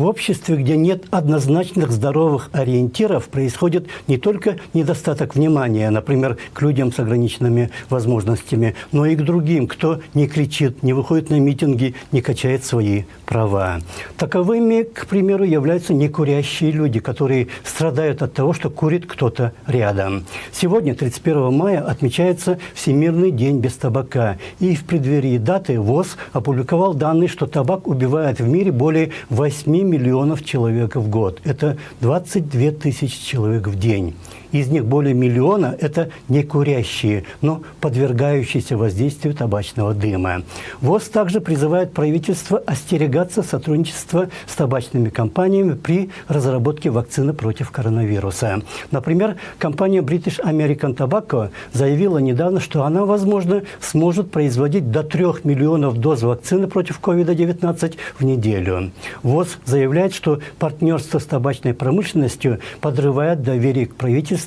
В обществе, где нет однозначных здоровых ориентиров, происходит не только недостаток внимания, например, к людям с ограниченными возможностями, но и к другим, кто не кричит, не выходит на митинги, не качает свои права. Таковыми, к примеру, являются некурящие люди, которые страдают от того, что курит кто-то рядом. Сегодня, 31 мая, отмечается Всемирный день без табака. И в преддверии даты ВОЗ опубликовал данные, что табак убивает в мире более 8 миллионов человек в год. Это 22 тысячи человек в день. Из них более миллиона – это некурящие, но подвергающиеся воздействию табачного дыма. ВОЗ также призывает правительство остерегаться сотрудничества с табачными компаниями при разработке вакцины против коронавируса. Например, компания British American Tobacco заявила недавно, что она, возможно, сможет производить до 3 миллионов доз вакцины против COVID-19 в неделю. ВОЗ заявляет, что партнерство с табачной промышленностью подрывает доверие к правительству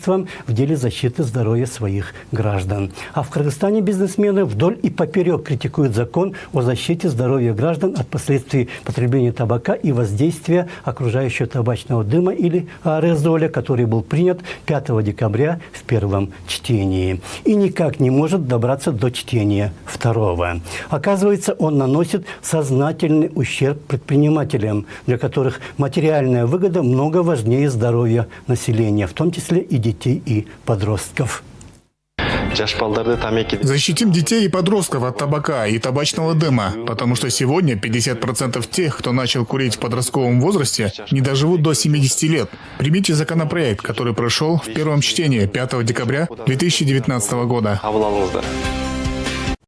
в деле защиты здоровья своих граждан. А в Кыргызстане бизнесмены вдоль и поперек критикуют закон о защите здоровья граждан от последствий потребления табака и воздействия окружающего табачного дыма или аэрозоля, который был принят 5 декабря в первом чтении. И никак не может добраться до чтения второго. Оказывается, он наносит сознательный ущерб предпринимателям, для которых материальная выгода много важнее здоровья населения, в том числе и детей и подростков. Защитим детей и подростков от табака и табачного дыма, потому что сегодня 50% тех, кто начал курить в подростковом возрасте, не доживут до 70 лет. Примите законопроект, который прошел в первом чтении 5 декабря 2019 года.